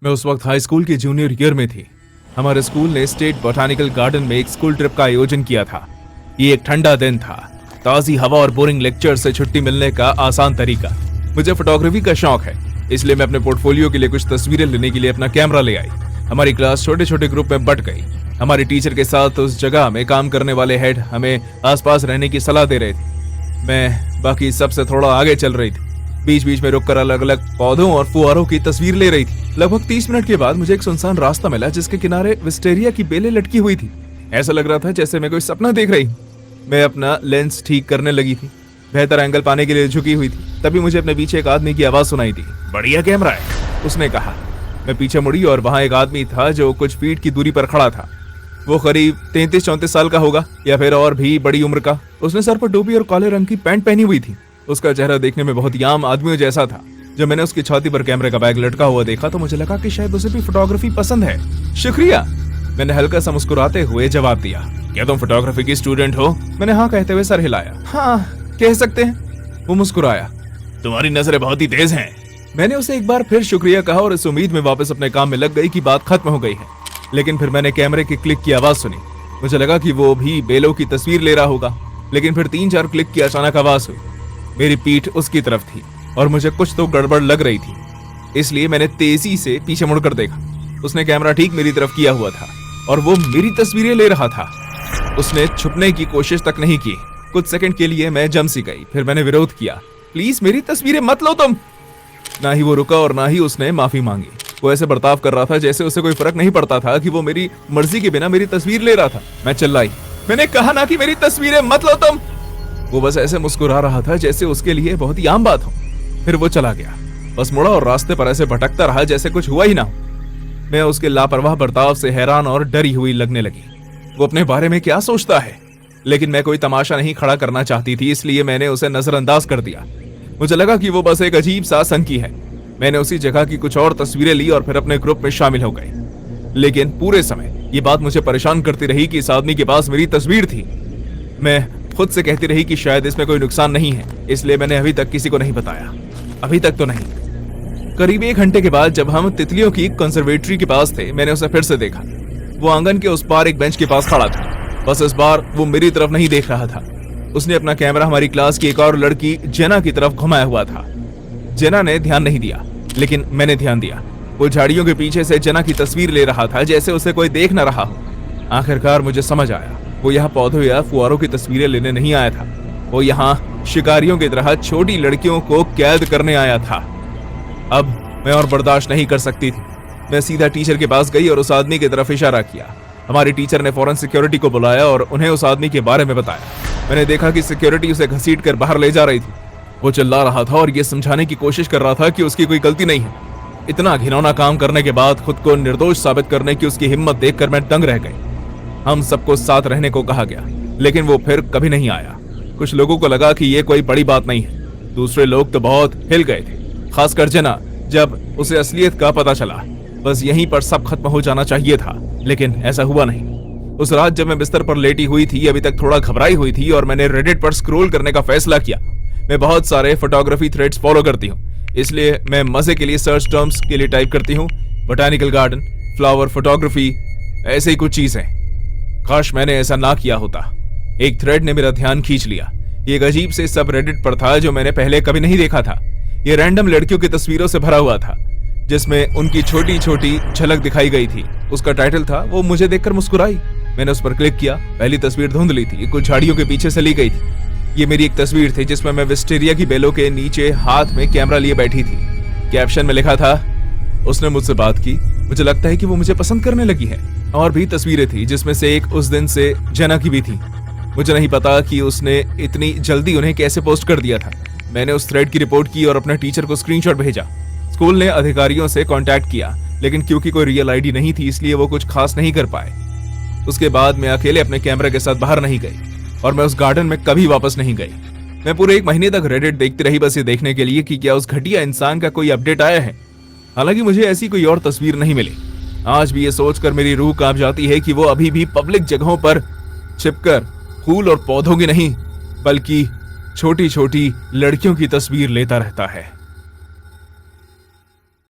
मैं उस वक्त हाई स्कूल के जूनियर ईयर में थी। हमारे स्कूल ने स्टेट बोटानिकल गार्डन में एक स्कूल ट्रिप का आयोजन किया था। ये एक ठंडा दिन था, ताजी हवा और बोरिंग लेक्चर से छुट्टी मिलने का आसान तरीका। मुझे फोटोग्राफी का शौक है, इसलिए मैं अपने पोर्टफोलियो के लिए कुछ तस्वीरें लेने के लिए अपना कैमरा ले आई। हमारी क्लास छोटे छोटे ग्रुप में बट गई। हमारी टीचर के साथ उस जगह में काम करने वाले हेड हमें आसपास रहने की सलाह दे रहे थे। मैं बाकी सबसे थोड़ा आगे चल रही थी। बीच बीच में रुककर अलग अलग पौधों और फुहारों की तस्वीर ले रही थी। लगभग 30 मिनट के बाद मुझे एक सुनसान रास्ता मिला जिसके किनारे विस्टेरिया की बेलें लटकी हुई थी। ऐसा लग रहा था जैसे मैं कोई सपना देख रही हूँ। मैं अपना लेंस ठीक करने लगी थी, बेहतर एंगल पाने के लिए झुकी हुई थी। तभी मुझे अपने पीछे एक आदमी की आवाज सुनाई दी। बढ़िया कैमरा है, उसने कहा। मैं पीछे मुड़ी और वहां एक आदमी था जो कुछ फीट की दूरी पर खड़ा था। वो करीब 33-34 साल का होगा या फिर और भी बड़ी उम्र का। उसने सर पर टोपी और काले रंग की पैंट पहनी हुई थी। उसका चेहरा देखने में बहुत ही आम आदमियों जैसा था। जब मैंने उसकी छाती पर कैमरे का बैग लटका हुआ देखा तो मुझे लगा कि शायद उसे भी फोटोग्राफी पसंद है। शुक्रिया, मैंने हल्का सा मुस्कुराते हुए जवाब दिया। क्या तुम फोटोग्राफी की स्टूडेंट हो? मैंने हाँ कहते हुए सर हिलाया। हाँ, कह सकते हैं। वो मुस्कुराया। तुम्हारी नजरें बहुत ही तेज हैं। मैंने उसे एक बार फिर शुक्रिया कहा और इस उम्मीद में वापस अपने काम में लग गई कि बात खत्म हो गई है। लेकिन फिर मैंने कैमरे के क्लिक की आवाज सुनी। मुझे लगा कि वो भी बेलों की तस्वीर ले रहा होगा, लेकिन फिर 3-4 क्लिक की अचानक आवाज हुई। मेरी पीठ उसकी तरफ थी और मुझे कुछ तो गड़बड़ लग रही थी, इसलिए मैंने तेजी से पीछे मुड़कर देखा। उसने कैमरा ठीक मेरी तरफ किया हुआ था और वो मेरी तस्वीरें ले रहा था। उसने छुपने की कोशिश तक नहीं की। कुछ सेकंड के लिए मैं जम सी गई। फिर मैंने विरोध किया, प्लीज मेरी तस्वीरें मत लो तुम। ना ही वो रुका और ना ही उसने माफी मांगी। वो ऐसे बर्ताव कर रहा था जैसे उसे कोई फर्क नहीं पड़ता था कि वो मेरी मर्जी के बिना मेरी तस्वीर ले रहा था। मैं चिल्लाई, मैंने कहा ना कि मेरी तस्वीरें मत लो तुम। वो बस ऐसे मुस्कुरा रहा था जैसे उसके लिए बहुत ही आम बात हो। फिर वो चला गया, बस मुड़ा और रास्ते पर ऐसे भटकता रहा जैसे कुछ हुआ ही ना हो। मैं उसके लापरवाह बर्ताव से हैरान और डरी हुई लगने लगी। वो अपने बारे में क्या सोचता है? लेकिन मैं कोई तमाशा नहीं खड़ा करना चाहती थी, इसलिए मैंने उसे नजरअंदाज कर दिया। मुझे लगा कि वो बस एक अजीब सा संकी है। मैंने उसी जगह की कुछ और तस्वीरें ली और फिर अपने ग्रुप में शामिल हो गई। लेकिन पूरे समय ये बात मुझे परेशान करती रही कि इस आदमी के पास मेरी तस्वीर थी। मैं खुद से कहती रही कि शायद इसमें कोई नुकसान नहीं है, इसलिए मैंने अभी तक किसी को नहीं बताया। अभी तक तो नहीं। करीब 1 घंटे के बाद जब हम तितलियों की कंजर्वेटरी के पास थे, मैंने उसे फिर से देखा। वो आंगन के उस पार एक बेंच के पास खड़ा था। बस इस बार वो मेरी तरफ नहीं देख रहा था। उसने अपना कैमरा हमारी क्लास की एक और लड़की जेना की तरफ घुमाया हुआ था। जेना ने ध्यान नहीं दिया, लेकिन मैंने ध्यान दिया। वो झाड़ियों के पीछे से जेना की तस्वीर ले रहा था जैसे उसे कोई देख न रहा हो। आखिरकार मुझे समझ आया, वो यहाँ पौधों या फुहारों की तस्वीरें लेने नहीं आया था। वो यहाँ शिकारियों की तरह छोटी लड़कियों को कैद करने आया था। अब मैं और बर्दाश्त नहीं कर सकती थी। मैं सीधा टीचर के पास गई और उस आदमी की तरफ इशारा किया। हमारी टीचर ने फौरन सिक्योरिटी को बुलाया और उन्हें उस आदमी के बारे में बताया। मैंने देखा कि सिक्योरिटी उसे घसीट कर बाहर ले जा रही थी। वो चिल्ला रहा था और ये समझाने की कोशिश कर रहा था कि उसकी कोई गलती नहीं है। इतना घिनौना काम करने के बाद खुद को निर्दोष साबित करने की उसकी हिम्मत देखकर मैं दंग रह गई। हम सबको साथ रहने को कहा गया, लेकिन वो फिर कभी नहीं आया। कुछ लोगों को लगा कि ये कोई बड़ी बात नहीं है। दूसरे लोग तो बहुत हिल गए थे, खासकर जेना। जब उसे असलियत का पता चला, बस यहीं पर सब खत्म हो जाना चाहिए था, लेकिन ऐसा हुआ नहीं। उस रात जब मैं बिस्तर पर लेटी हुई थी, अभी तक थोड़ा घबराई हुई थी और मैंने रेडिट पर स्क्रॉल करने का फैसला किया। मैं बहुत सारे फोटोग्राफी थ्रेड्स फॉलो करती हूँ, इसलिए मैं मजे के लिए सर्च टर्म्स के लिए टाइप करती हूँ बोटानिकल गार्डन, फ्लावर फोटोग्राफी, ऐसे ही कुछ चीजें। काश मैंने ऐसा ना किया होता। एक थ्रेड ने मेरा ध्यान खींच लिया। ये एक अजीब से सब रेडिट पर था जो मैंने पहले कभी नहीं देखा था। ये रैंडम लड़कियों की तस्वीरों से भरा हुआ था, जिसमें उनकी छोटी छोटी झलक दिखाई गई थी। उसका टाइटल था वो मुझे देखकर मुस्कुराई। मैंने उस पर क्लिक किया। पहली तस्वीर धुंधली थी, कुछ झाड़ियों के पीछे से ली गई थी। ये मेरी एक तस्वीर थी जिसमें मैं विस्टेरिया की बेलों के नीचे हाथ में कैमरा लिए बैठी थी। कैप्शन में लिखा था, उसने मुझसे बात की, मुझे लगता है कि वो मुझे पसंद करने लगी है। और भी तस्वीरें थी जिसमें से एक उस दिन से जेना की भी थी। मुझे नहीं पता कि उसने इतनी जल्दी उन्हें कैसे पोस्ट कर दिया था। मैंने उस थ्रेड की रिपोर्ट की और अपने टीचर को स्क्रीनशॉट भेजा। स्कूल ने अधिकारियों से कांटेक्ट किया, लेकिन क्योंकि कोई रियल आईडी नहीं थी इसलिए वो कुछ खास नहीं कर पाए। उसके बाद मैं अकेले अपने कैमरे के साथ बाहर नहीं गई और मैं उस गार्डन में कभी वापस नहीं गई। मैं पूरे 1 महीने तक रेडिट देखती रही, बस ये देखने के लिए कि क्या उस घटिया इंसान का कोई अपडेट आया है। हालांकि मुझे ऐसी कोई और तस्वीर नहीं मिली। आज भी ये सोचकर मेरी रूह कांप जाती है कि वो अभी भी पब्लिक जगहों पर छिपकर फूल और पौधों की नहीं, बल्कि छोटी छोटी लड़कियों की तस्वीर लेता रहता है।